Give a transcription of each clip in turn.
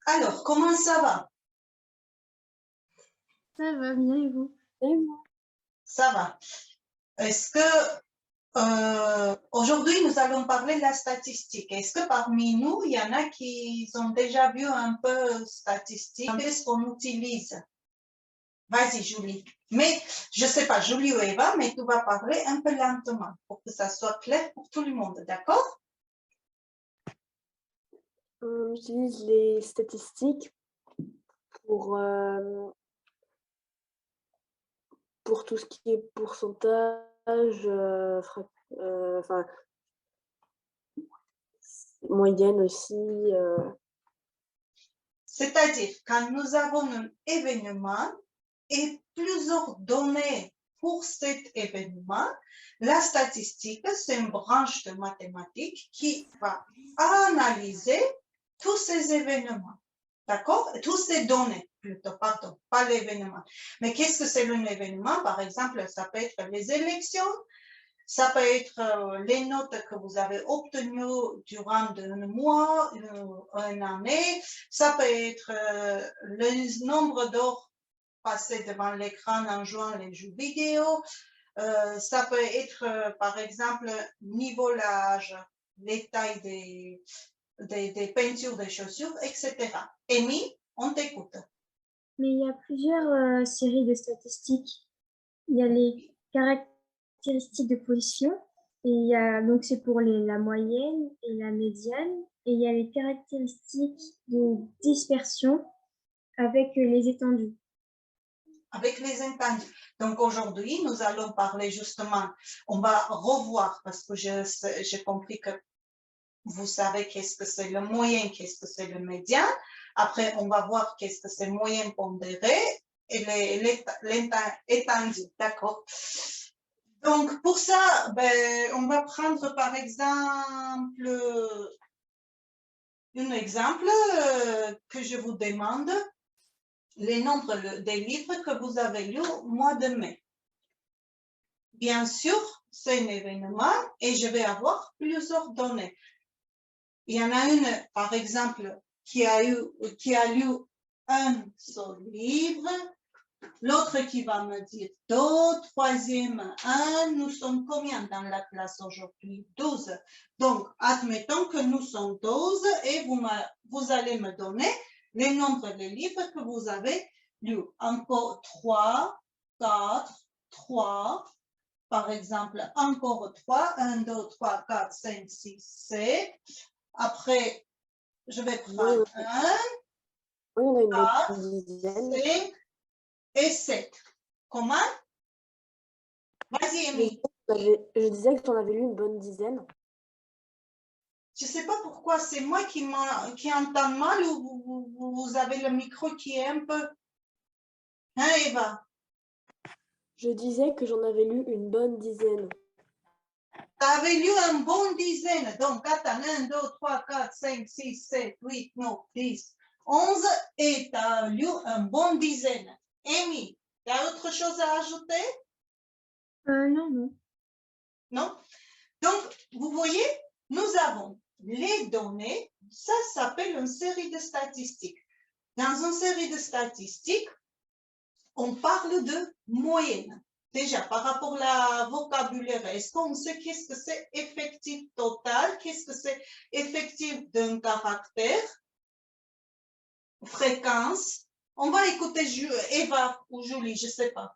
Alors, comment ça va? Ça va bien et vous? Ça va. Est-ce que aujourd'hui, nous allons parler de la statistique. Est-ce que parmi nous, il y en a qui ont déjà vu un peu statistique? Qu'est-ce qu'on utilise? Vas-y, Julie. Mais, je ne sais pas, Julie ou Eva, mais tu vas parler un peu lentement pour que ça soit clair pour tout le monde, d'accord? On utilise les statistiques pour tout ce qui est pourcentage, enfin, moyenne aussi. C'est-à-dire, quand nous avons un événement et plusieurs données pour cet événement, la statistique, c'est une branche de mathématiques qui va analyser tous ces événements. D'accord? Tous ces données, plutôt, pardon, pas l'événement. Mais qu'est-ce que c'est un événement? Par exemple, ça peut être les élections, ça peut être les notes que vous avez obtenues durant un mois, une année. Ça peut être le nombre d'heures passées devant l'écran en jouant les jeux vidéo. Ça peut être, par exemple, niveau l'âge, les tailles des peintures des chaussures, etc. Amy, on t'écoute. Mais il y a plusieurs séries de statistiques. Il y a les caractéristiques de position, et il y a, donc c'est pour la moyenne et la médiane, et il y a les caractéristiques de dispersion avec les étendues. Avec les étendues. Donc aujourd'hui, nous allons parler justement, on va revoir parce que j'ai compris que vous savez qu'est-ce que c'est le moyen, qu'est-ce que c'est le médian. Après, on va voir qu'est-ce que c'est moyen pondéré et l'étendue, d'accord? Donc, pour ça, ben, on va prendre par exemple un exemple que je vous demande, les nombres des livres que vous avez lus au mois de mai. Bien sûr, c'est un événement et je vais avoir plusieurs données. Il y en a une, par exemple, qui a lu un seul livre, l'autre qui va me dire deux, troisième un. Nous sommes combien dans la classe aujourd'hui? 12. Donc, admettons que nous sommes 12 et vous allez me donner les nombres de livres que vous avez lus. Encore 3, 4, 3. Par exemple, encore 3, 1, 2, 3, 4, 5, 6, 7. Après, je vais prendre 1, Oui, on a une 4, bonne dizaine. 5 et 7. Comment? Vas-y, Amy. Je disais que j'en avais lu une bonne dizaine. Je ne sais pas pourquoi, c'est moi qui entends mal ou vous avez le micro qui est un peu... Hein, Eva? Je disais que j'en avais lu une bonne dizaine. Tu avais lu une bonne dizaine. Donc, attends, 1, 2, 3, 4, 5, 6, 7, 8, 9, 10, 11 et tu as lu une bonne dizaine. Amy, tu as autre chose à ajouter? Non. Non? Donc, vous voyez, nous avons les données, ça s'appelle une série de statistiques. Dans une série de statistiques, on parle de moyenne. Déjà, par rapport au vocabulaire, est-ce qu'on sait qu'est-ce que c'est effectif total, qu'est-ce que c'est effectif d'un caractère, fréquence? On va écouter Eva ou Julie, je ne sais pas.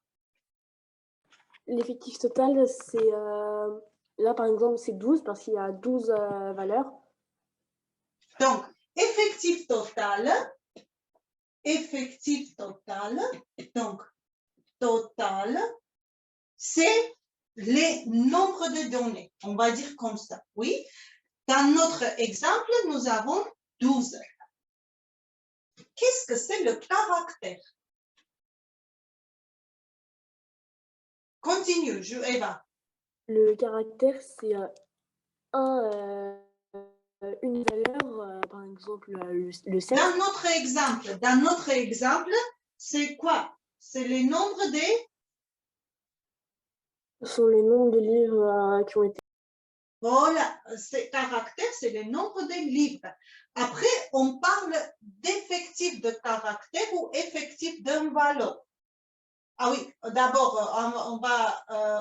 L'effectif total, c'est... là, par exemple, c'est 12 parce qu'il y a 12 valeurs. Donc, effectif total, donc total, c'est les nombres de données. On va dire comme ça, oui. Dans notre exemple, nous avons 12. Qu'est-ce que c'est le caractère? Continue, Eva. Le caractère, c'est une valeur, par exemple, le 7. Dans notre exemple, c'est quoi? C'est les nombres des... Ce sont les nombres de livres qui ont été... Voilà, ces caractères, c'est le nombre des livres. Après, on parle d'effectifs. effectif de caractère ou effectif d'une valeur? Ah oui, d'abord,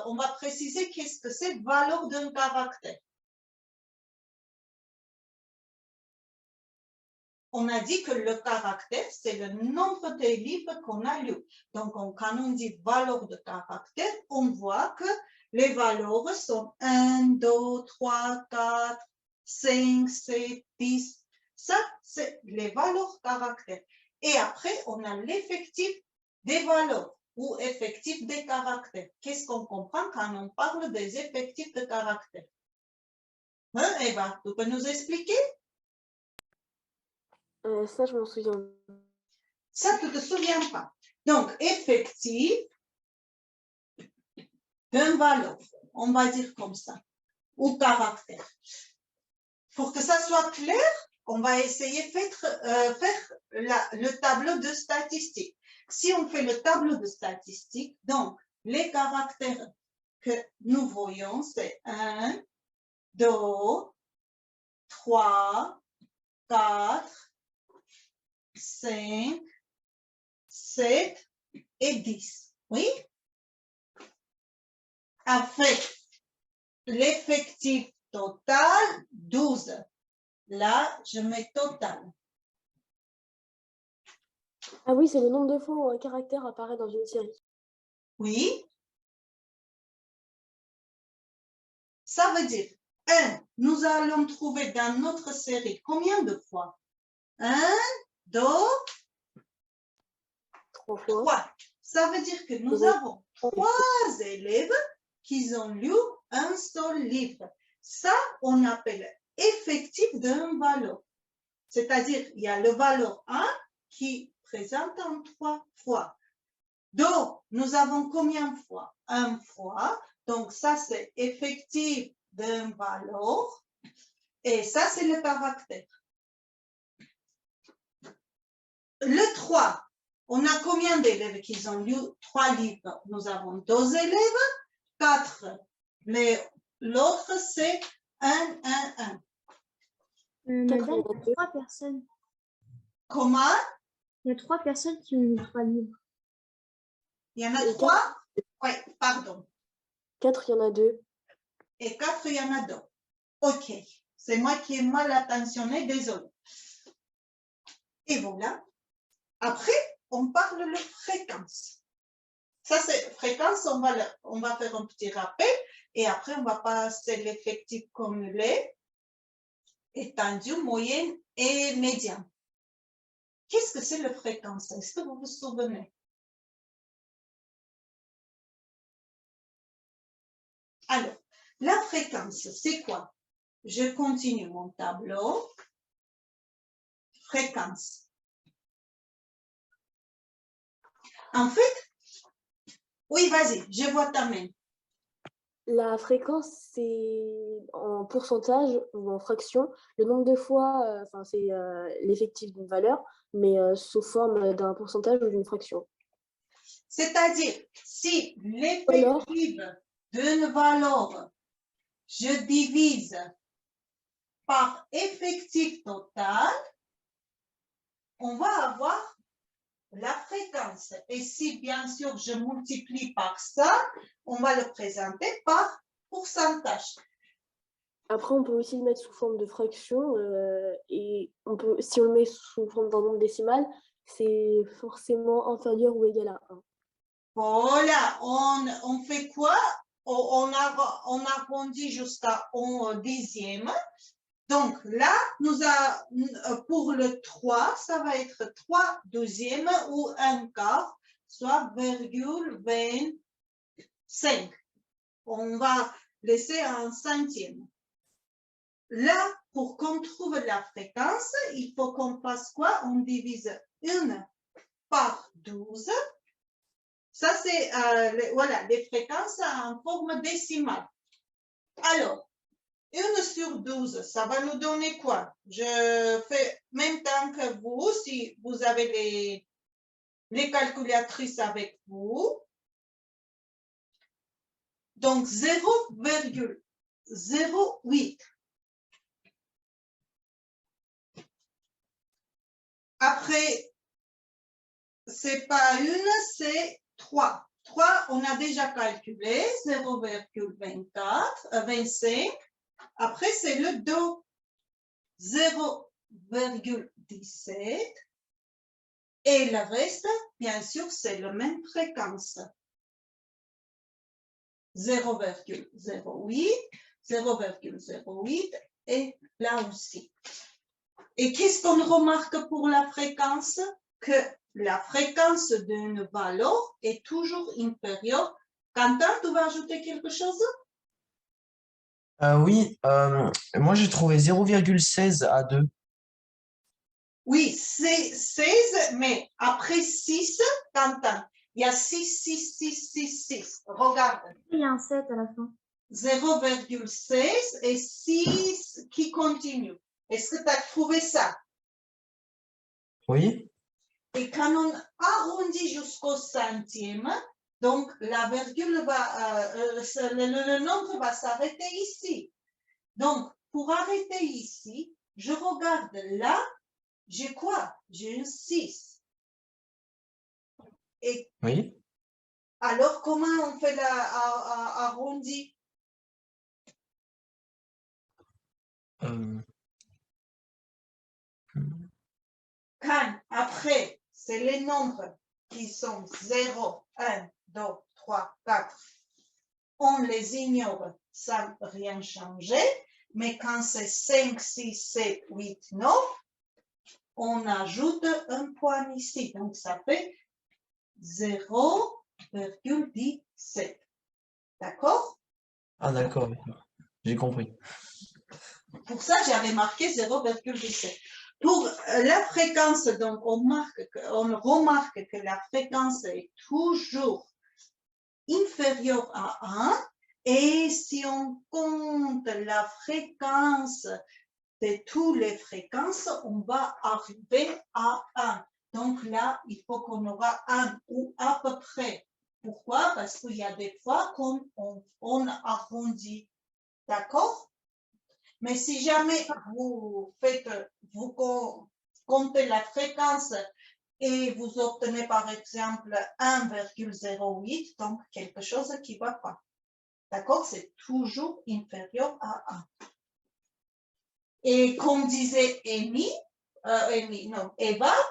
on va préciser qu'est-ce que c'est valeur d'un caractère. On a dit que le caractère, c'est le nombre de livres qu'on a lus. Donc, quand on dit valeur de caractère, on voit que les valeurs sont 1, 2, 3, 4, 5, 7, 10. Ça, c'est les valeurs caractères. Et après, on a l'effectif des valeurs ou effectif des caractères. Qu'est-ce qu'on comprend quand on parle des effectifs de caractères? Hein, Eva, tu peux nous expliquer? Ça, je m'en souviens. Ça, tu ne te souviens pas. Donc, effectif d'une valeur, on va dire comme ça, ou caractère. Pour que ça soit clair, on va essayer de faire le tableau de statistiques. Si on fait le tableau de statistiques, donc, les caractères que nous voyons, c'est 1, 2, 3, 4, 5, 7 et 10. Oui? Avec l'effectif total, 12. Là, je mets total. Ah oui, c'est le nombre de fois où un caractère apparaît dans une série. Oui. Ça veut dire, 1, nous allons trouver dans notre série combien de fois? 1, 2, 3 fois. 3. Ça veut dire que nous avons 3 élèves qui ont lu un seul livre. Ça, on appelle effectif d'une valeur. C'est-à-dire, il y a le valeur 1 qui présente en 3 fois. Donc, nous avons combien de fois? 1 fois. Donc, ça, c'est effectif d'une valeur. Et ça, c'est le caractère. Le 3, on a combien d'élèves qui ont lu 3 livres? Nous avons 2 élèves, 4. Mais l'autre, c'est 1, 1, 1. Madame, il y a 3 personnes. Comment? Il y a 3 personnes qui ont lu 3 livres. Il y en a 3? Oui, pardon. 4, il y en a 2. Et 4, il y en a 2. OK. C'est moi qui ai mal attentionné, désolé. Et voilà. Après, on parle de fréquence. Ça, c'est fréquence, on va faire un petit rappel. Et après, on va passer l'effectif cumulé, étendu, moyenne et médiane. Qu'est-ce que c'est la fréquence? Est-ce que vous vous souvenez? Alors, la fréquence, c'est quoi? Je continue mon tableau. Fréquence. En fait, oui, vas-y, je vois ta main. La fréquence, c'est en pourcentage ou en fraction. Le nombre de fois, c'est l'effectif d'une valeur, mais sous forme d'un pourcentage ou d'une fraction. C'est-à-dire, si l'effectif d'une valeur, je divise par effectif total, on va avoir la fréquence. Et si, bien sûr, je multiplie par ça, on va le présenter par pourcentage. Après, on peut aussi le mettre sous forme de fraction. Et si on le met sous forme d'un nombre décimal, c'est forcément inférieur ou égal à 1. Voilà, on fait quoi? On arrondit jusqu'à 1 dixième. Donc là, pour le 3, ça va être 3 douzièmes ou 1 quart, soit 0,25. On va laisser un centième. Là, pour qu'on trouve la fréquence, il faut qu'on fasse quoi? On divise 1 par 12. Ça, c'est voilà, les fréquences en forme décimale. Alors, 1 sur 12, ça va nous donner quoi? Je fais même temps que vous, si vous avez les calculatrices avec vous. Donc, 0,08. Après, c'est pas une, c'est 3. 3, on a déjà calculé, 0,25. Après, c'est le Do, 0,17. Et le reste, bien sûr, c'est la même fréquence. 0,08, 0,08 et là aussi. Et qu'est-ce qu'on remarque pour la fréquence? Que la fréquence d'une valeur est toujours inférieure. Quentin, tu vas ajouter quelque chose? Oui, moi j'ai trouvé 0,16 à 2. Oui, c'est 16, mais après 6, Quentin, il y a 6, 6, 6, 6, 6. Regarde. Il y a un 7 à la fin. 0,16 et 6 qui continue. Est-ce que tu as trouvé ça? Oui, Et quand on arrondit jusqu'au centième, donc la virgule va, le nombre va s'arrêter ici. Donc, pour arrêter ici, je regarde là, j'ai quoi? J'ai un 6. Et oui. alors, comment on fait l'arrondi? Quand après, c'est les nombres qui sont 0, 1, 2, 3, 4, on les ignore sans rien changer, mais quand c'est 5, 6, 7, 8, 9, on ajoute un point ici, donc ça fait 0,17. D'accord? Ah d'accord, j'ai compris. Pour ça, j'avais marqué 0,17. Pour la fréquence, donc on remarque que la fréquence est toujours inférieure à 1. Et si on compte la fréquence de toutes les fréquences, on va arriver à 1. Donc là, il faut qu'on aura 1 ou à peu près. Pourquoi? Parce qu'il y a des fois qu'on arrondit. D'accord? Mais si jamais vous comptez la fréquence et vous obtenez par exemple 1,08, donc quelque chose qui ne va pas. D'accord? C'est toujours inférieur à 1. Et comme disait Eva,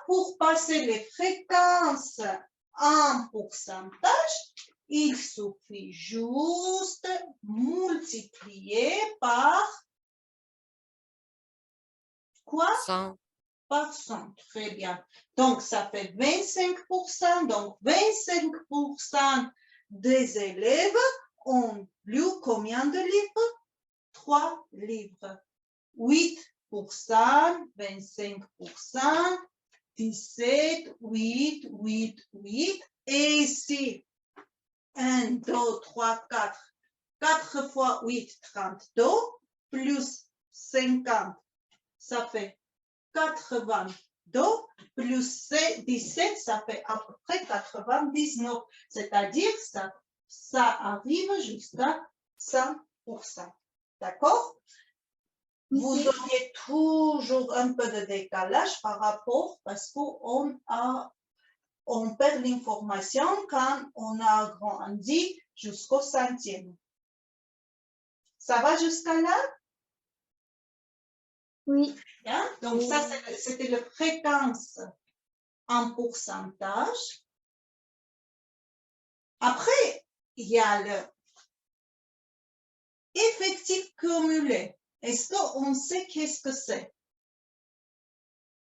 pour passer les fréquences en pourcentage, il suffit juste multiplier par quoi? 100. Par 100. Très bien. Donc, ça fait 25%. Donc, 25% des élèves ont lu combien de livres? 3 livres. 8%, 25%, 17, 8, 8, 8. Et ici, 1, 2, 3, 4. 4 fois 8, 32, plus 50, ça fait 82, plus 17, ça fait à peu près 99. C'est-à-dire, ça arrive jusqu'à 100%. D'accord? Vous auriez toujours un peu de décalage par rapport, parce qu'on perd l'information quand on a grandi jusqu'au centième. Ça va jusqu'à là? Oui. Bien. Donc, ça, c'était la fréquence en pourcentage. Après, il y a le effectif cumulé. Est-ce qu'on sait qu'est-ce que c'est?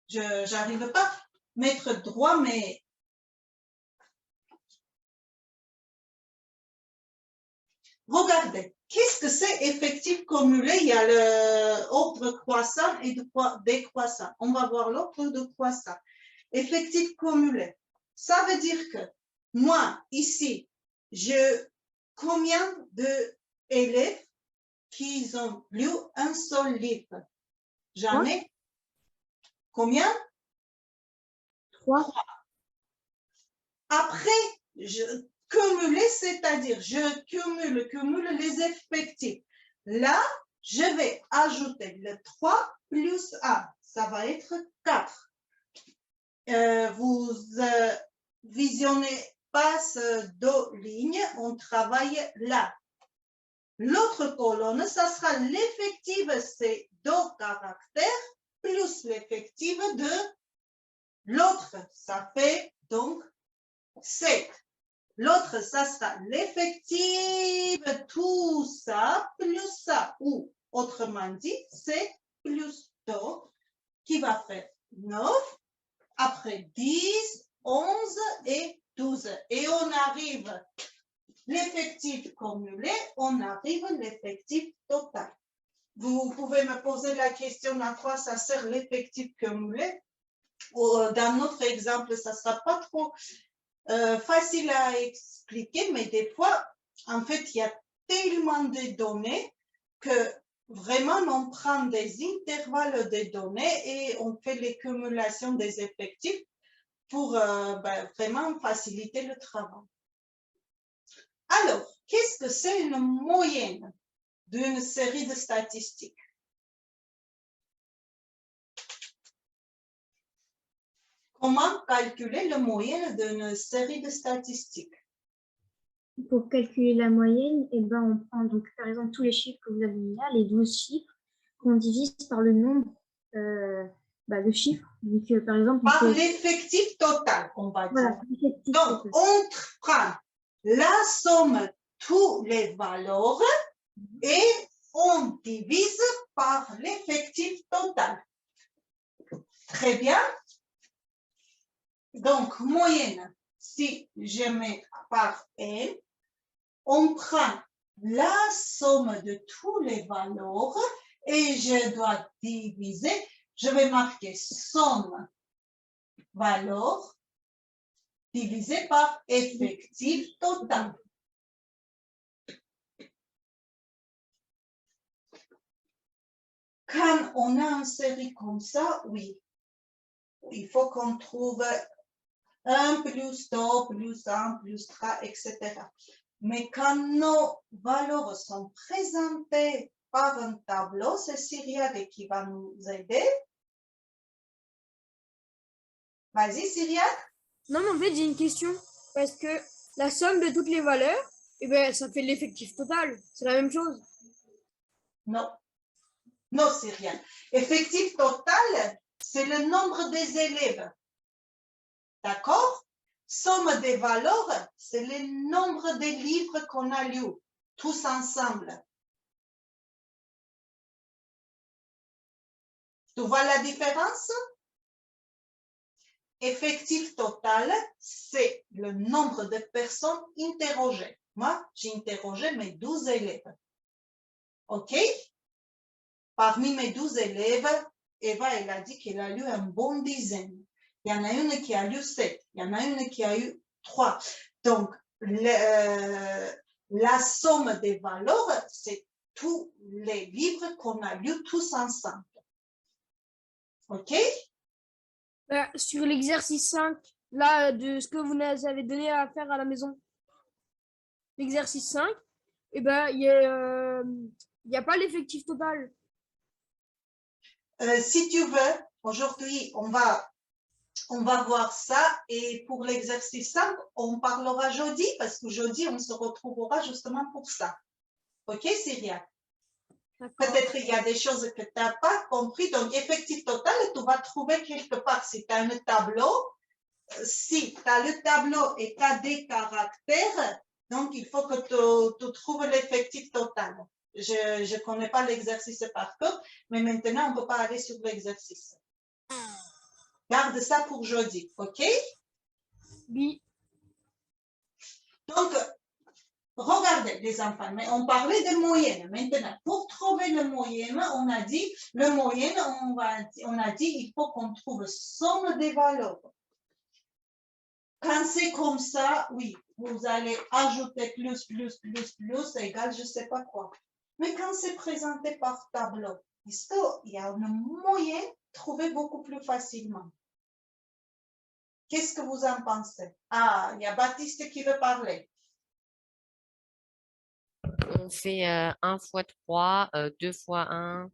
Je n'arrive pas à mettre droit, mais regardez. Qu'est-ce que c'est effectif cumulé? Il y a l'ordre croissant et décroissant. On va voir l'ordre de croissant. Effectif cumulé. Ça veut dire que moi, ici, combien d'élèves qui ont lu un seul livre? J'en ai combien? 3. Après, cumuler, c'est-à-dire je cumule les effectifs. Là, je vais ajouter le 3 plus 1. Ça va être 4. visionnez pas ces deux lignes, on travaille là. L'autre colonne, ça sera l'effectif, c'est deux caractères, plus l'effectif de l'autre. Ça fait donc 7. L'autre, ça sera l'effectif, tout ça, plus ça. Ou, autrement dit, 7 plus 2, qui va faire 9. Après 10, 11 et 12. Et on arrive, l'effectif cumulé, on arrive à l'effectif total. Vous pouvez me poser la question à quoi ça sert l'effectif cumulé. Dans notre exemple, ça ne sera pas trop facile à expliquer, mais des fois, en fait, il y a tellement de données que vraiment, on prend des intervalles de données et on fait les cumulations des effectifs pour vraiment faciliter le travail. Alors, qu'est-ce que c'est une moyenne d'une série de statistiques? Comment calculer la moyenne d'une série de statistiques? Pour calculer la moyenne, eh ben, on prend donc par exemple tous les chiffres que vous avez mis là, les 12 chiffres, qu'on divise par le nombre de chiffres. Donc, par exemple, par l'effectif total, on va dire. Voilà, l'effectif donc, total. on prend la somme de toutes les valeurs et on divise par l'effectif total. Très bien. Donc, moyenne, si je mets par n, on prend la somme de toutes les valeurs et je dois diviser, je vais marquer somme valeur divisé par effectif total. Quand on a une série comme ça, oui, il faut qu'on trouve 1 plus 2 plus 1 plus 3, etc. Mais quand nos valeurs sont présentées par un tableau, c'est Cyriaque qui va nous aider. Vas-y, Cyriaque. Non, mais en fait, j'ai une question. Parce que la somme de toutes les valeurs, eh ben, ça fait l'effectif total. C'est la même chose. Non. Non, Cyriaque. Effectif total, c'est le nombre des élèves. D'accord? Somme des valeurs, c'est le nombre des livres qu'on a lus, tous ensemble. Tu vois la différence? Effectif total, c'est le nombre de personnes interrogées. Moi, j'ai interrogé mes 12 élèves. OK? Parmi mes 12 élèves, Eva, elle a dit qu'elle a lu un bon dizaine. Il y en a une qui a lu 7. Il y en a une qui a eu 3. Donc, la somme des valeurs, c'est tous les livres qu'on a lus tous ensemble. OK? Sur l'exercice 5, là, de ce que vous nous avez donné à faire à la maison, l'exercice 5, eh ben, il n'y a pas l'effectif total. Si tu veux, aujourd'hui, on va voir ça et pour l'exercice 5, on parlera jeudi parce que jeudi, on se retrouvera justement pour ça. OK, Cyria? Peut-être il y a des choses que tu n'as pas compris. Donc, effectif total, tu vas trouver quelque part si tu as un tableau. Si tu as le tableau et tu as des caractères, donc il faut que tu trouves l'effectif total. Je ne connais pas l'exercice par cœur, mais maintenant, on ne peut pas aller sur l'exercice. Garde ça pour jeudi, OK? Oui. Donc, regardez les enfants, mais on parlait de moyenne. Maintenant, pour trouver le moyenne, on a dit, le moyenne, on a dit, il faut qu'on trouve somme des valeurs. Quand c'est comme ça, oui, vous allez ajouter plus, égale je ne sais pas quoi. Mais quand c'est présenté par tableau, il y a un moyen de trouver beaucoup plus facilement. Qu'est-ce que vous en pensez? Ah, il y a Baptiste qui veut parler. On fait 1 fois 3, 2 fois 1.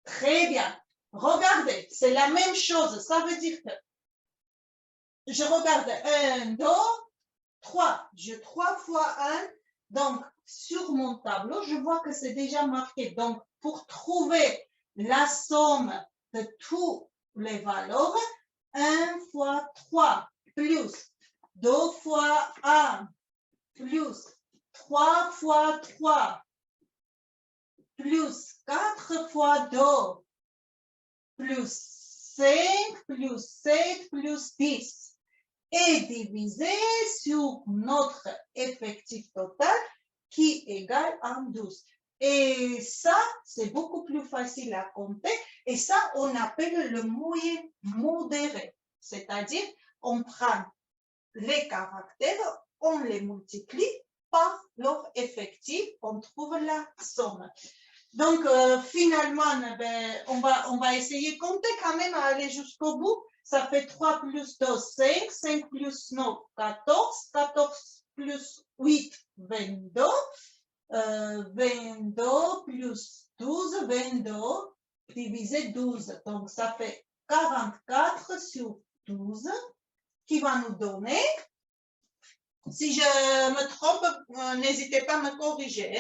Très bien. Regardez, c'est la même chose. Ça veut dire que je regarde 1, 2, 3. Je 3 fois 1. Donc, sur mon tableau, je vois que c'est déjà marqué. Donc, pour trouver la somme de toutes les valeurs, 1 fois 3 plus 2 fois 1 plus 3 fois 3 plus 4 fois 2 plus 5 plus 7 plus 10 est divisé sur notre effectif total qui égale 12. Et ça, c'est beaucoup plus facile à compter. Et ça, on appelle le moyen modéré. C'est-à-dire, on prend les caractères, on les multiplie par leur effectif, on trouve la somme. Donc, finalement, ben, on va essayer de compter quand même à aller jusqu'au bout. Ça fait 3 plus 2, 5, 5 plus 9, 14, 14 plus 8, 22, 22 plus 12, 22, divisé 12. Donc, ça fait 44 sur 12, qui va nous donner, si je me trompe, n'hésitez pas à me corriger,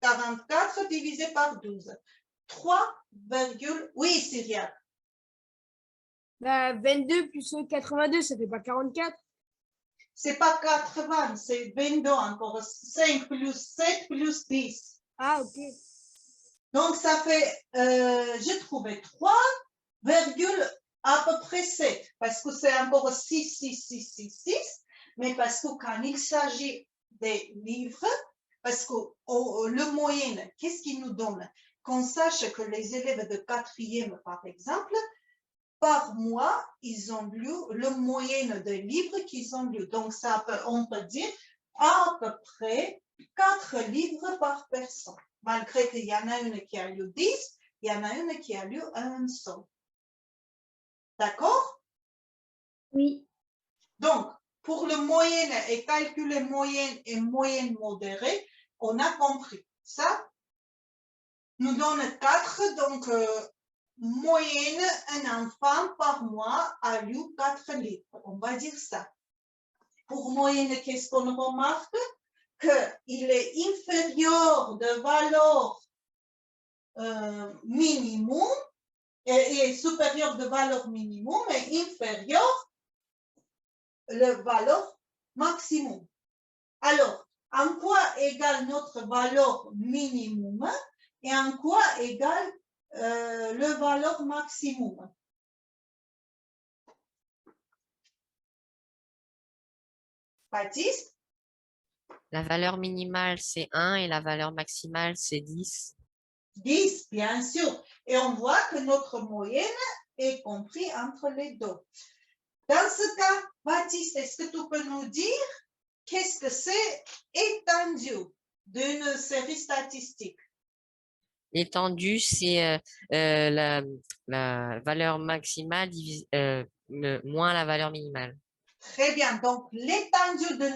44 divisé par 12. 3, oui, Cyriac. 22 plus 82, ça fait pas 44. C'est pas 80, c'est 22 encore. 5 plus 7 plus 10. Ah, ok. Donc, ça fait, j'ai trouvé 3, à peu près 7. Parce que c'est encore 6, 6, 6, 6, 6. Mais parce que quand il s'agit des livres, parce que le moyenne, qu'est-ce qu'il nous donne? Qu'on sache que les élèves de 4e, par exemple, par mois, ils ont lu le moyenne des livres qu'ils ont lus. Donc, ça on peut dire à peu près 4 livres par personne. Malgré qu'il y en a une qui a lu 10, il y en a une qui a lu un seul. D'accord? Oui. Donc, pour le moyenne et calculer moyenne et moyenne modérée, on a compris. Ça nous donne 4, donc moyenne, un enfant par mois a lu 4 livres. On va dire ça. Pour moyenne, qu'est-ce qu'on remarque? Qu'il est inférieur de valeur minimum, et supérieur de valeur minimum et inférieur de valeur maximum. Alors, en quoi égale notre valeur minimum et en quoi égale le valeur maximum? Baptiste? La valeur minimale, c'est 1 et la valeur maximale, c'est 10. 10, bien sûr. Et on voit que notre moyenne est comprise entre les deux. Dans ce cas, Baptiste, est-ce que tu peux nous dire qu'est-ce que c'est étendue d'une série statistique? L'étendue, c'est la valeur maximale moins la valeur minimale. Très bien. Donc, l'étendue de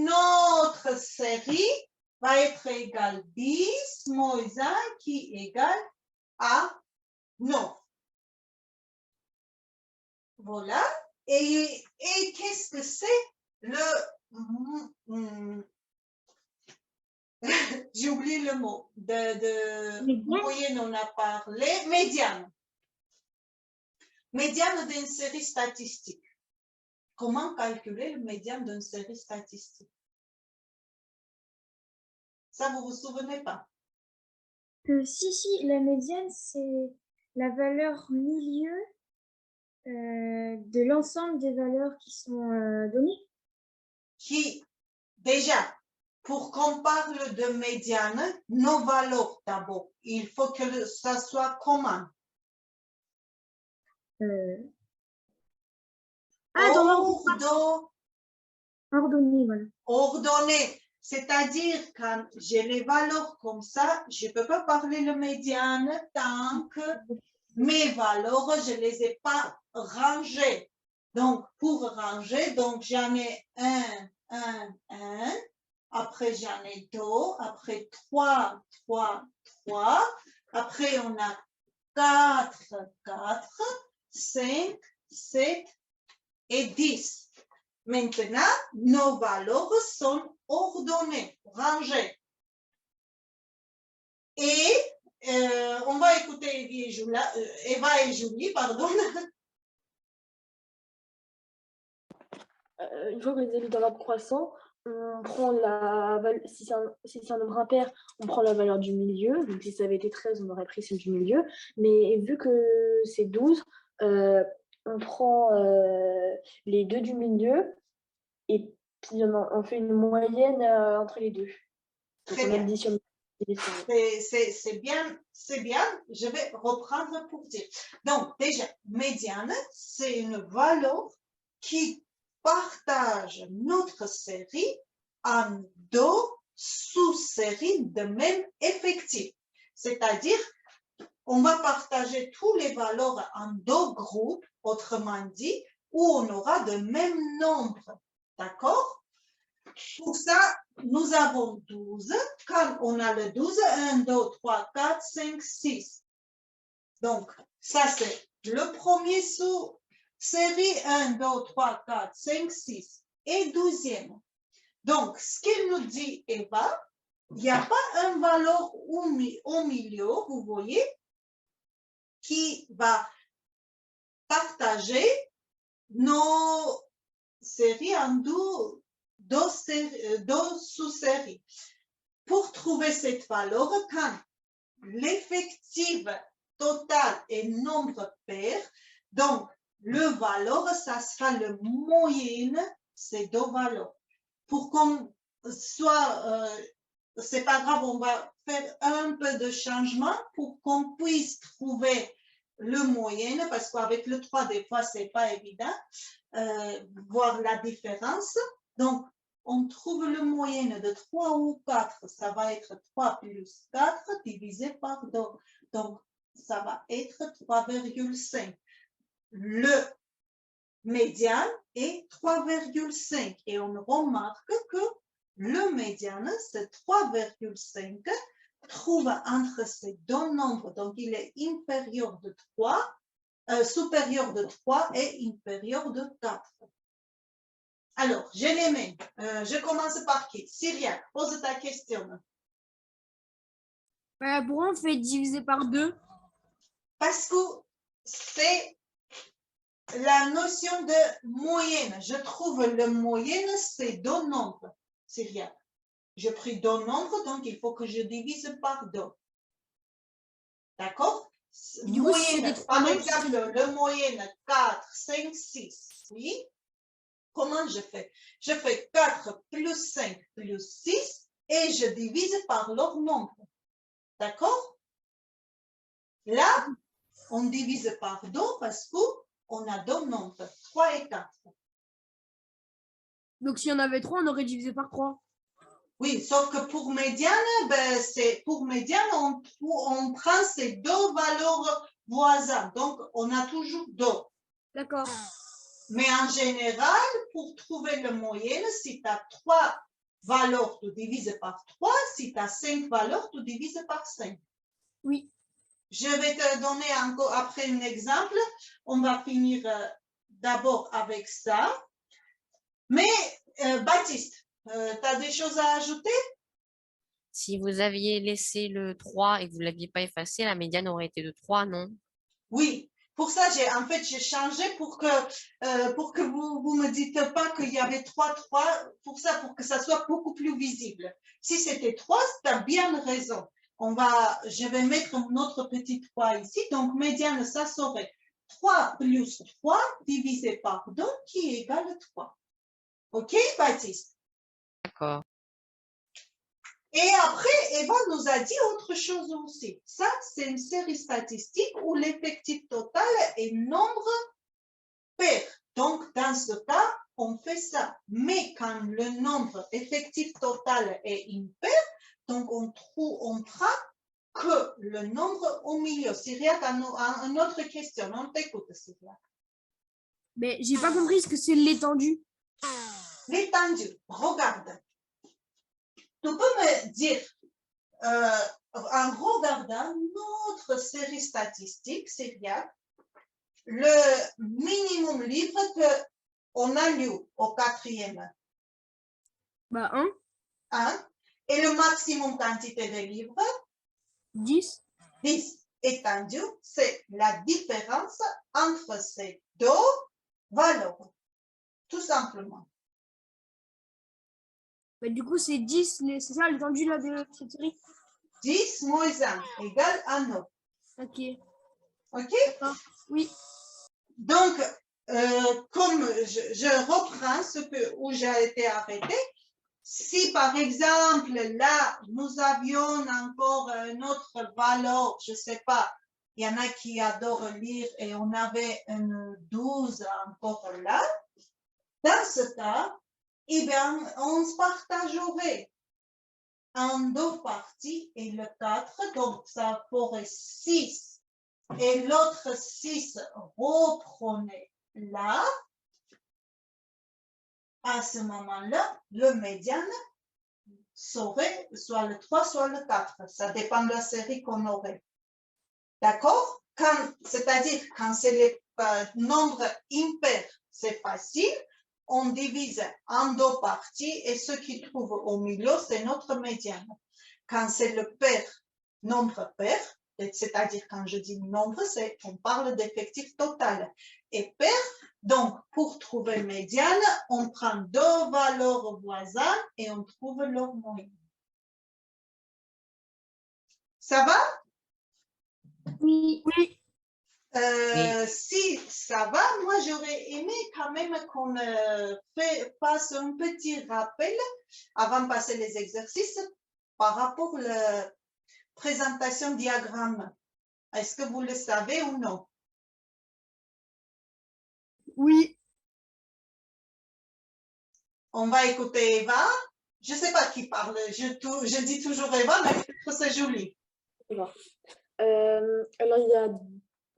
notre série va être égale 10 moins 1 qui égale à 9. Voilà. Et qu'est-ce que c'est j'ai oublié le mot, de moyenne, on a parlé, médiane. Médiane d'une série statistique. Comment calculer le médiane d'une série statistique? Ça, vous vous souvenez pas? Si, la médiane, c'est la valeur milieu de l'ensemble des valeurs qui sont données. Qui, déjà, pour qu'on parle de médiane, nos valeurs d'abord, il faut que ça soit commun. Dans l'ordre. Ordonné, voilà. Ordonné, c'est-à-dire quand j'ai les valeurs comme ça, je ne peux pas parler de médiane tant que mes valeurs, je ne les ai pas rangées. Donc, pour ranger, donc j'en ai 1, après j'en ai 2, après 3, après on a 4, 4, 5, 7 et 10. Maintenant, nos valeurs sont ordonnées, rangées. Et on va écouter Eva et Julie, pardon. Une fois qu'on les a mis dans l'ordre croissant, on prend si c'est un nombre impair, on prend la valeur du milieu. Donc si ça avait été 13, on aurait pris celle du milieu. Mais vu que c'est 12, on prend les deux du milieu et puis on fait une moyenne entre les deux. Donc Très on bien. additionne. C'est bien. Je vais reprendre pour dire. Donc, déjà, médiane, c'est une valeur qui partage notre série en deux sous-séries de même effectif. C'est-à-dire, on va partager toutes les valeurs en deux groupes, autrement dit, où on aura de même nombre. D'accord? Pour ça, nous avons 12. Quand on a le 12, 1, 2, 3, 4, 5, 6. Donc, ça, c'est le premier sous-série 1, 2, 3, 4, 5, 6. Et 12e. Donc, ce qu'il nous dit, Eva, il n'y a pas une valeur au milieu, vous voyez, qui va partager nos séries en deux sous-séries. Pour trouver cette valeur, quand l'effectif total est nombre pair, donc le valeur, ça sera le moyenne ces deux valeurs. Pour qu'on soit, c'est pas grave, on va faire un peu de changement pour qu'on puisse trouver le moyenne, parce qu'avec le 3, des fois, c'est pas évident, voir la différence. Donc, on trouve le moyenne de 3 ou 4, ça va être 3 plus 4 divisé par 2. Donc, ça va être 3,5. Le médian est 3,5. Et on remarque que le médian, c'est 3,5, trouve entre ces deux nombres. Donc, il est inférieur de 3, supérieur de 3 et inférieur de 4. Alors, je les mets. Je commence par qui? Cyriaque, pose ta question. Pourquoi on fait diviser par 2? Parce que c'est la notion de moyenne. Je trouve le moyenne, c'est deux nombres, Cyriaque. J'ai pris deux nombres, donc il faut que je divise par 2. D'accord? Moyenne, par exemple, le moyenne 4, 5, 6. Oui? Comment je fais? Je fais 4 plus 5 plus 6 et je divise par leur nombre. D'accord? Là, on divise par 2 parce qu'on a deux nombres, 3 et 4. Donc, si on avait 3, on aurait divisé par 3. Oui, sauf que pour médiane, on prend ces deux valeurs voisines. Donc, on a toujours 2. D'accord. Mais en général, pour trouver le moyenne, si tu as 3 valeurs, tu divises par 3. Si tu as 5 valeurs, tu divises par 5. Oui. Je vais te donner encore après un exemple. On va finir d'abord avec ça. Mais, Baptiste, tu as des choses à ajouter? Si vous aviez laissé le 3 et que vous ne l'aviez pas effacé, la médiane aurait été de 3, non? Oui. Pour ça, j'ai changé pour que vous me dites pas qu'il y avait 3, pour que ça soit beaucoup plus visible. Si c'était 3, tu as bien raison. Je vais mettre notre petit 3 ici. Donc, médiane, ça serait 3 plus 3 divisé par 2 qui égale 3. OK, Baptiste? D'accord. Et après, Eva nous a dit autre chose aussi. Ça, c'est une série statistique où l'effectif total est nombre pair. Donc, dans ce cas, on fait ça. Mais quand le nombre effectif total est impair, donc on prend que le nombre au milieu. Cyriaque a une autre question. On t'écoute, Cyriaque. Mais j'ai pas compris ce que c'est l'étendue. L'étendue, regarde. Tu peux me dire en regardant notre série statistique, Cyriaque, le minimum livre qu'on a lu au 4e, Bah, 1, 1, et le maximum quantité de livres, 10. 10. Étendu, c'est la différence entre ces deux valeurs, tout simplement. Bah, du coup, c'est 10, c'est ça l'étendue là de cette série? 10 moins 1 égale à 9. Ok. OK? Oui. Donc, comme je reprends où j'ai été arrêtée, si par exemple, là, nous avions encore notre valeur, je ne sais pas, il y en a qui adorent lire et on avait une 12 encore là, dans ce cas, eh bien, on se partagerait en 2 parties et le 4, donc ça ferait 6 et l'autre 6 reprenait là. À ce moment-là, le médiane serait soit le 3, soit le 4. Ça dépend de la série qu'on aurait. D'accord? C'est-à-dire, quand c'est les nombres impairs, c'est facile. On divise en 2 parties et ce qui trouve au milieu, c'est notre médiane. Quand c'est le pair, nombre pair, c'est-à-dire quand je dis nombre, on parle d'effectif total. Et pair, donc pour trouver médiane, on prend 2 valeurs voisines et on trouve leur moyenne. Ça va? Oui. Oui. Si ça va, moi j'aurais aimé quand même qu'on fasse un petit rappel avant de passer les exercices par rapport à la présentation diagramme. Est-ce que vous le savez ou non? Oui. On va écouter Eva. Je ne sais pas qui parle. Je dis toujours Eva, mais peut-être c'est Julie. Alors, il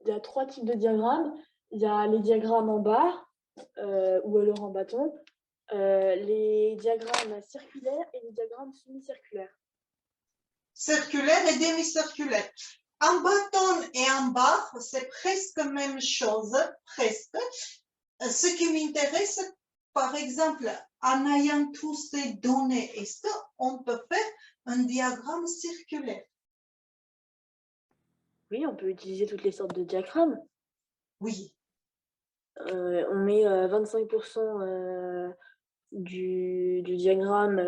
y a 3 types de diagrammes. Il y a les diagrammes en barre ou alors en bâton, les diagrammes circulaires et les diagrammes semi-circulaires. Circulaire et demi-circulaire. En bâton et en barre, c'est presque la même chose, presque. Ce qui m'intéresse, par exemple, en ayant toutes ces données, est-ce qu'on peut faire un diagramme circulaire? Oui, on peut utiliser toutes les sortes de diagrammes. Oui. On met 25% du diagramme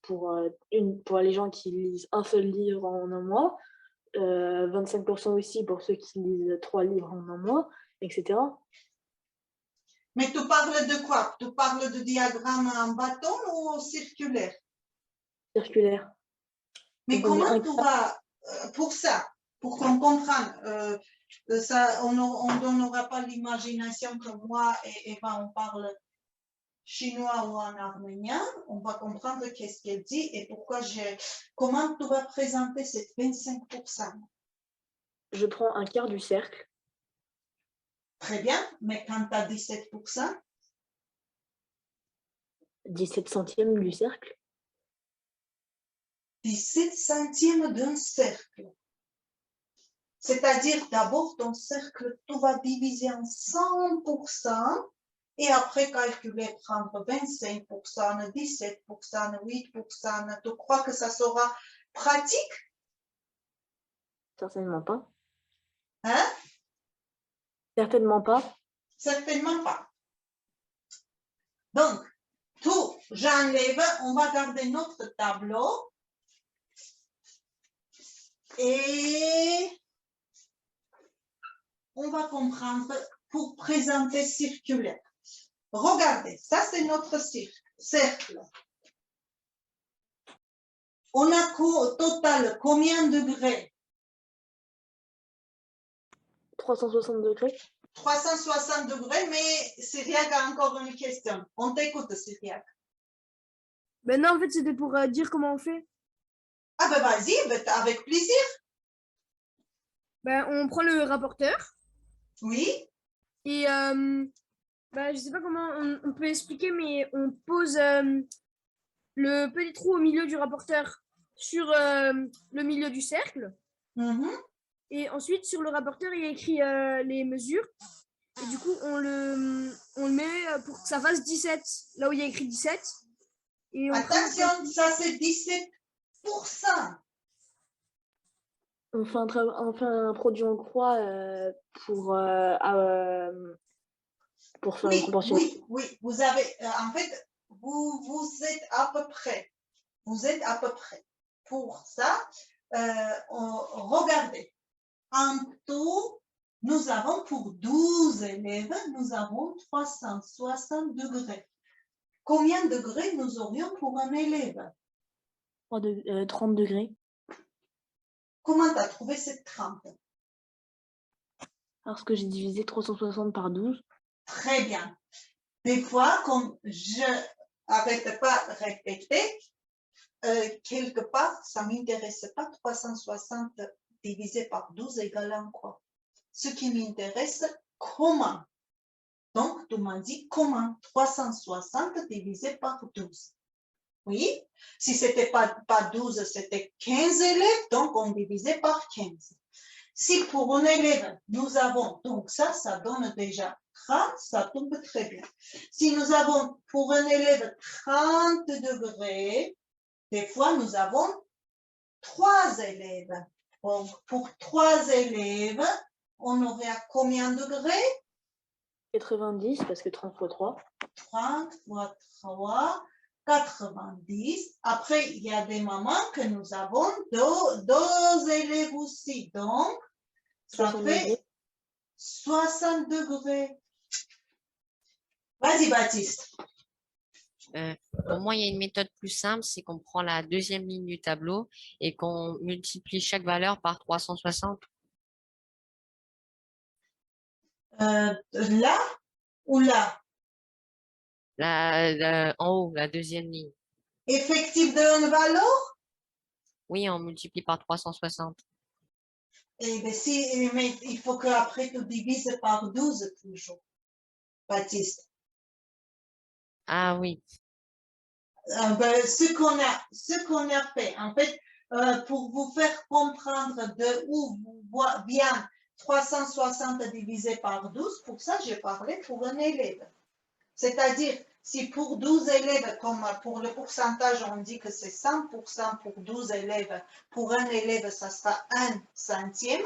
pour les gens qui lisent un seul livre en un mois, 25% aussi pour ceux qui lisent 3 livres en un mois, etc. Mais tu parles de quoi? Tu parles de diagramme en bâton ou circulaire? Circulaire. Mais Donc, comment tu vas, pour ça, pour qu'on comprenne, ça, on ne donnera pas l'imagination que moi et Eva, on parle chinois ou en arménien, on va comprendre qu'est-ce qu'elle dit et comment tu vas présenter cette 25%. Je prends un quart du cercle. Très bien, mais quand tu as 17%? 17 centièmes du cercle. 17 centièmes d'un cercle. C'est-à-dire, d'abord, ton cercle, tu vas diviser en 100% et après calculer, prendre 25%, 17%, 8%. Tu crois que ça sera pratique? Certainement pas. Hein? Certainement pas. Certainement pas. Donc, tout, j'enlève, on va garder notre tableau et on va comprendre pour présenter circulaire. Regardez, ça c'est notre cercle. On a au total combien de degrés? 360 degrés. 360 degrés, mais Cyriaque a encore une question. On t'écoute, Cyriaque. Ben non, en fait, c'était pour dire comment on fait. Ah ben vas-y, avec plaisir. Ben, on prend le rapporteur. Oui. Et ben, je sais pas comment on peut expliquer, mais on pose le petit trou au milieu du rapporteur sur le milieu du cercle. Mhm. Et ensuite, sur le rapporteur, il y a écrit les mesures. Et du coup, on le met pour que ça fasse 17, là où il y a écrit 17. Et on prend- Attention, ça c'est 17%. On fait un produit en croix pour faire une Oui, proportionnelle. oui. Vous avez, en fait, vous êtes à peu près. Vous êtes à peu près. Pour ça, regardez. En tout, nous avons pour 12 élèves, nous avons 360 degrés. Combien de degrés nous aurions pour un élève? 30 degrés. Comment tu as trouvé cette 30? Parce que j'ai divisé 360 par 12. Très bien. Des fois, comme je n'arrête pas de répéter, quelque part, ça ne m'intéresse pas 360 divisé par 12 égale à quoi? Ce qui m'intéresse, comment? Donc, tu m'as dit comment 360 divisé par 12. Oui, si ce n'était pas 12, c'était 15 élèves, donc on divisait par 15. Si pour un élève, nous avons, donc ça donne déjà 30, ça tombe très bien. Si nous avons pour un élève 30 degrés, des fois nous avons 3 élèves. Donc, pour 3 élèves, on aurait à combien de degrés? 90, parce que 30 fois 3. 30 fois 3, 90. Après, il y a des moments que nous avons deux élèves aussi. Donc, ça 60 fait degrés. 60 degrés. Vas-y, Baptiste. Pour moi, il y a une méthode plus simple, c'est qu'on prend la deuxième ligne du tableau et qu'on multiplie chaque valeur par 360. Là ou là? En haut, la deuxième ligne. Effectif d'une valeur? Oui, on multiplie par 360. Eh bien, mais il faut qu'après tu divises par 12 toujours, Baptiste. Ah oui, Ben, ce qu'on a fait, en fait, pour vous faire comprendre de où vient 360 divisé par 12, pour ça, j'ai parlé pour un élève. C'est-à-dire, si pour 12 élèves, comme pour le pourcentage, on dit que c'est 100% pour 12 élèves, pour un élève, ça sera 1 centième.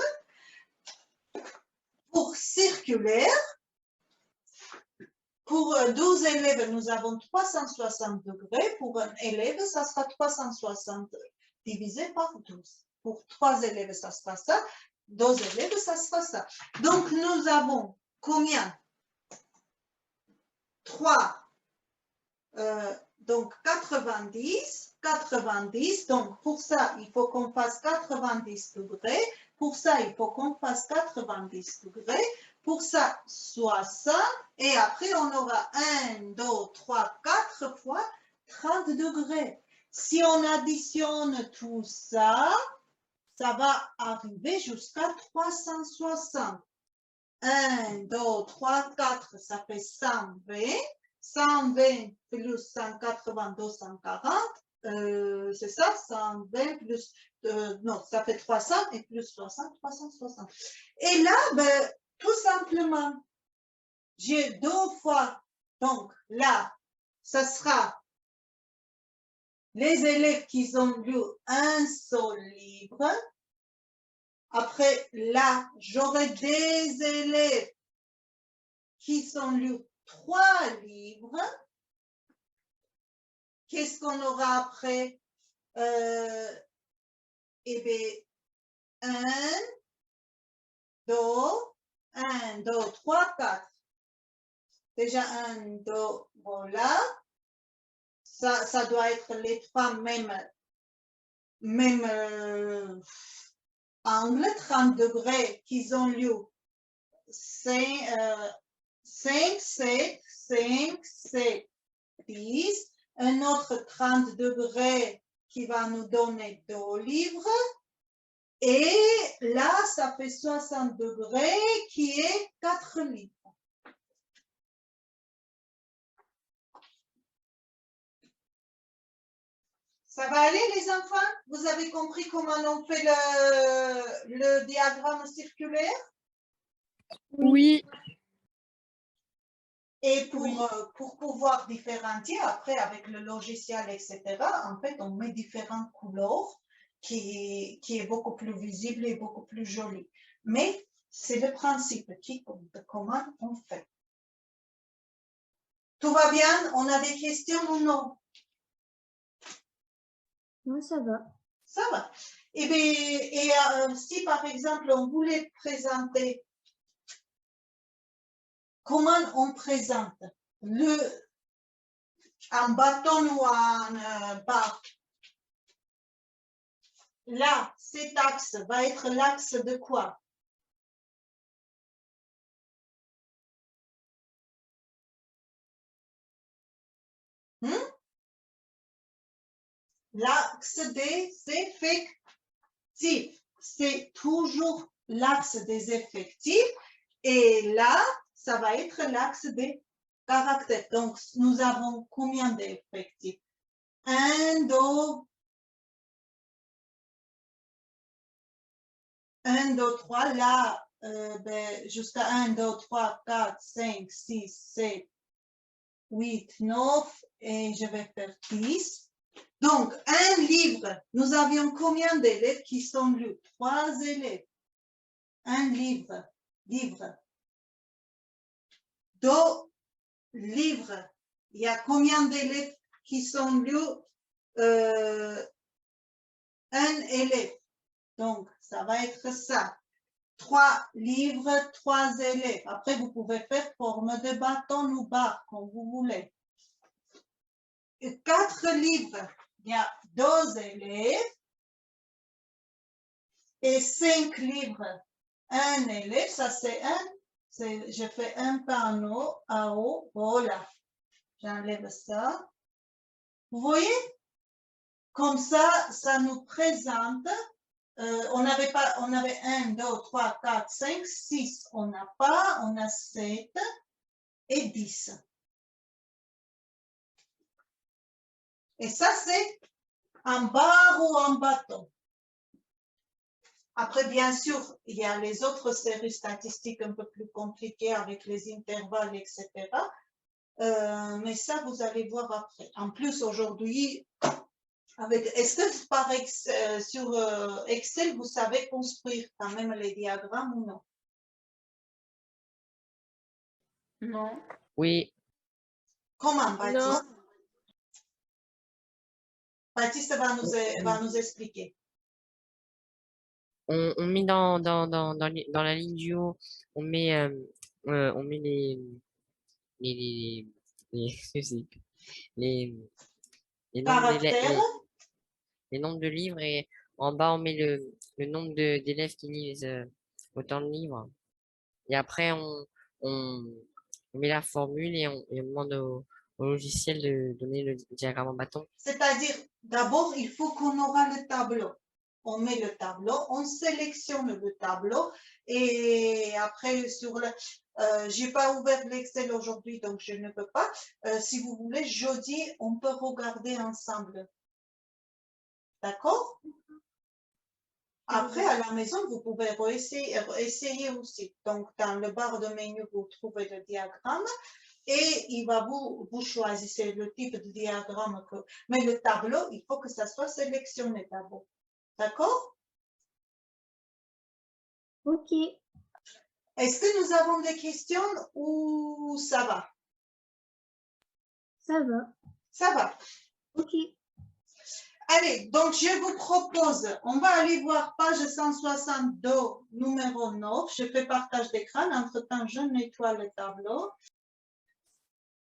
Pour circulaire, pour 12 élèves, nous avons 360 degrés. Pour un élève, ça sera 360 divisé par 12. Pour 3 élèves, ça sera ça. 2 élèves, ça sera ça. Donc, nous avons combien? 3. Donc, 90. 90. Donc, pour ça, il faut qu'on fasse 90 degrés. Pour ça, il faut qu'on fasse 90 degrés. Pour ça, 60. Et après, on aura 1, 2, 3, 4 fois 30 degrés. Si on additionne tout ça, ça va arriver jusqu'à 360. 1, 2, 3, 4, ça fait 120. 120 plus 180, 240. C'est ça, 120 plus, non, ça fait 300 et plus 60, 360. Et là, ben, tout simplement, j'ai 2 fois, donc là, ça sera les élèves qui ont lu un seul livre. Après, là, j'aurai des élèves qui ont lu 3 livres. Qu'est-ce qu'on aura après? Eh bien, 1, 2, 1, 2, 3, 4. Déjà 1, 2, voilà. Ça doit être les 3 mêmes angles, 30 degrés qu'ils ont lu. 5, 7, 5, 7, 10. Un autre 30 degrés qui va nous donner 2 livres. Et là, ça fait 60 degrés qui est 4 livres. Ça va aller, les enfants? Vous avez compris comment on fait le diagramme circulaire? Oui. Et pour pouvoir différencier, après, avec le logiciel, etc., en fait, on met différentes couleurs qui est beaucoup plus visible et beaucoup plus joli. Mais c'est le principe qui compte, comment on fait. Tout va bien? On a des questions ou non? Non, ça va. Ça va. Et si, par exemple, on voulait présenter, comment on présente un bâton ou un barre? Là, cet axe va être l'axe de quoi? L'axe des effectifs. C'est toujours l'axe des effectifs. Et là, ça va être l'axe des caractères. Donc, nous avons combien d'effectifs? 1, 2, 1, 2, 3. Là, jusqu'à 1, 2, 3, 4, 5, 6, 7, 8, 9. Et je vais faire 10. Donc, un livre, nous avions combien d'élèves qui sont lus? 3 élèves. Un livre. 2 livres. Il y a combien d'élèves qui sont lus? Un élève. Donc, ça va être ça. 3 livres, 3 élèves. Après, vous pouvez faire forme de bâton ou barre, comme vous voulez. 4 livres. Il y a 2 élèves. Et 5 livres, un élève, ça c'est je fais un panneau à haut, voilà, j'enlève ça. Vous voyez? Comme ça nous présente, on avait 1, 2, 3, 4, 5, 6, on n'a pas, on a 7 et 10. Et ça c'est en barre ou en bâton. Après, bien sûr, il y a les autres séries statistiques un peu plus compliquées avec les intervalles, etc. Mais ça, vous allez voir après. En plus, aujourd'hui, est-ce que sur Excel, vous savez construire quand même les diagrammes ou non? Non. Oui. Comment, Baptiste? Baptiste va nous expliquer. On met dans la ligne du haut, on met les je sais plus. les nombres Caractères. les nombres de livres, et en bas on met le nombre d'élèves qui lisent autant de livres. Et après on met la formule et on demande au logiciel de donner le diagramme en bâton. C'est-à-dire, d'abord, il faut qu'on aura le tableau. On met le tableau, on sélectionne le tableau et après j'ai pas ouvert l'Excel aujourd'hui donc je ne peux pas. Si vous voulez, jeudi, on peut regarder ensemble. D'accord? Après, à la maison, vous pouvez essayer aussi. Donc, dans le barre de menu, vous trouvez le diagramme. Et vous choisissez le type de diagramme mais le tableau, il faut que ça soit sélectionné d'abord. D'accord? Ok, Est-ce que nous avons des questions ou ça va? ça va. Ça va. Ok, Allez, donc je vous propose, on va aller voir page 162, numéro 9. Je fais partage d'écran. Entre-temps, je nettoie le tableau.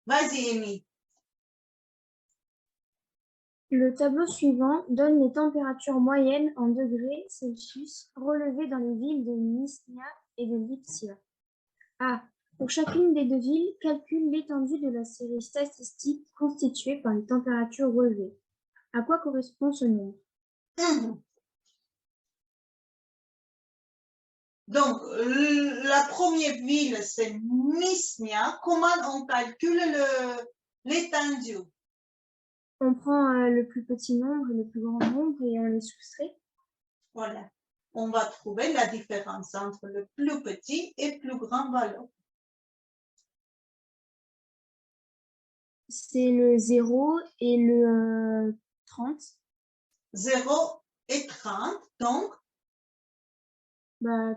Vas-y, Amy. le tableau suivant donne les températures moyennes en degrés Celsius relevées dans les villes de Mysnia et de Lipsia. A. Pour chacune des deux villes, calcule l'étendue de la série statistique constituée par les températures relevées. À quoi correspond ce nombre? Donc, la première ville, c'est Mysnia. Comment on calcule l'étendue? On prend le plus petit nombre et le plus grand nombre et on les soustrait. Voilà. On va trouver la différence entre le plus petit et plus grand valeur. C'est le 0 et le 30. 0 et 30, donc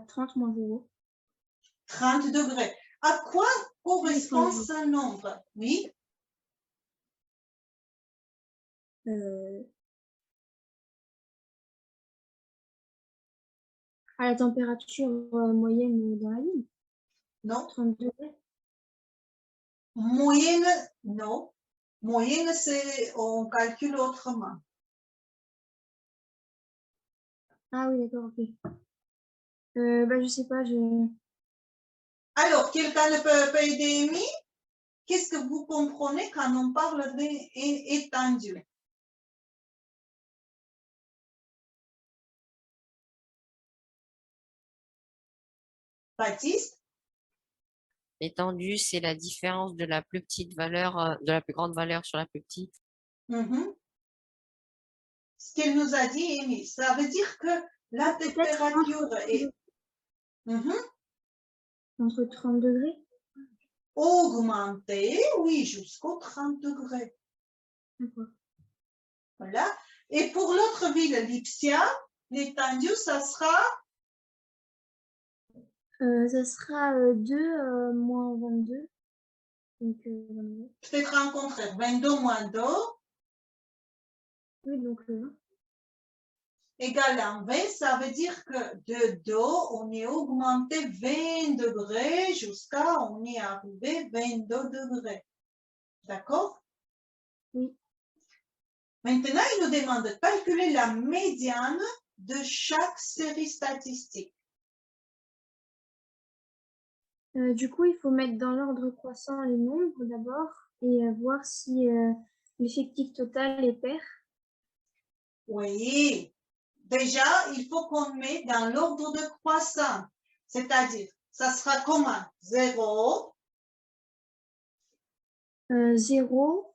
30 moins 0. 30 degrés. À quoi correspond Oui, ce nombre? Oui, À la température moyenne dans la ville, non. 30 degrés. Moyenne, non. Moyenne, c'est, on calcule autrement. Ah oui, d'accord, ok. Je sais pas, Alors, quelqu'un peut aider Amy? Qu'est-ce que vous comprenez quand on parle d'étendue? Baptiste? L'étendue, c'est la différence de la plus petite valeur, de la plus grande valeur sur la plus petite. Mhm. Ce qu'elle nous a dit, Amy, ça veut dire que la peut-être température est Mhm. entre 30 degrés. augmentée, oui, jusqu'aux 30 degrés. D'accord. Voilà. Et pour l'autre ville, Lipsia, l'étendue, ça sera Ça sera 2 moins 22. Donc, 22. peut-être en contraire, 22 moins 2 Oui, donc égale à 20, ça veut dire que de 2, on est augmenté 20 degrés jusqu'à, on est arrivé 22 degrés. D'accord? Oui. Maintenant, il nous demande de calculer la médiane de chaque série statistique. Du coup, il faut mettre dans l'ordre croissant les nombres d'abord et voir si l'effectif total est pair. Oui. Déjà, il faut qu'on mette dans l'ordre de croissant. C'est-à-dire, ça sera comment? 0, 0,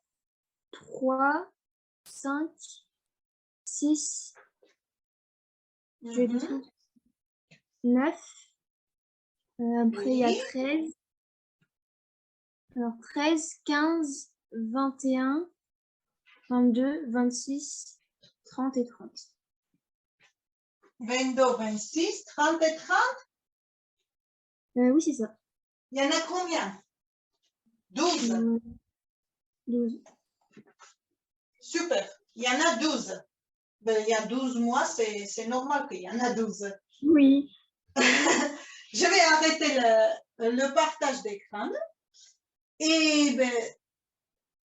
3, 5, 6, je vais mhm, 9. Après, il y a oui, 13. Alors, 13, 15, 21, 22, 26, 30 et 30. 22, 26, 30 et 30. Oui, c'est ça. Il y en a combien? 12. 12. Super. Il y en a 12. Ben, il y a 12 mois, c'est normal qu'il y en a 12. Oui. Je vais arrêter le partage d'écran. Et ben,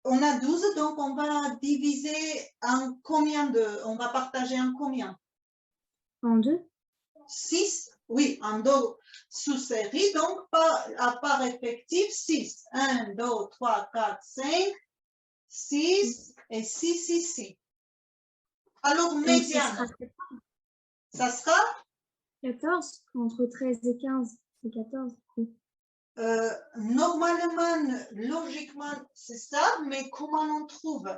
on a 12, donc on va diviser en combien de... On va partager en combien? En 2. 6, oui, en 2 sous-séries, donc à part effectif, 6. 1, 2, 3, 4, 5, 6 et 6 ici. Alors, Donc, ça médiane, sera ça sera 14, entre 13 et 15. C'est 14. normalement, logiquement, c'est ça, mais comment on trouve?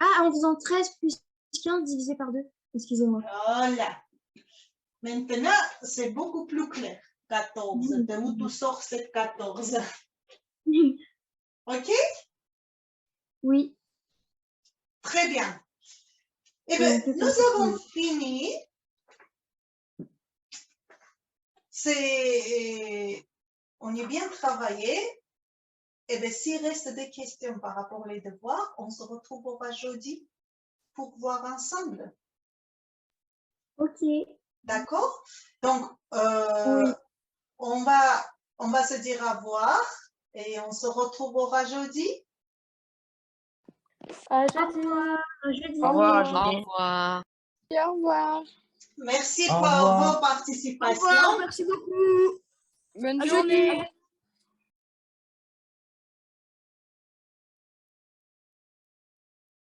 Ah, en faisant 13 plus 15 divisé par 2. Excusez-moi. Voilà. Maintenant, c'est beaucoup plus clair. 14. De où tu sors cette 14? OK? Oui. Très bien. Eh Et bien, on peut nous passer avons fini. On est bien travaillé. Eh bien, s'il reste des questions par rapport aux devoirs, on se retrouvera jeudi pour voir ensemble. OK. D'accord? Donc, Oui. on va se dire au revoir et on se retrouvera jeudi. À Au jeudi. revoir. À jeudi. Au revoir, Au Julie. revoir. Au revoir. Merci Au pour revoir. vos Au participations. revoir, merci beaucoup. Bonne À journée. jeudi.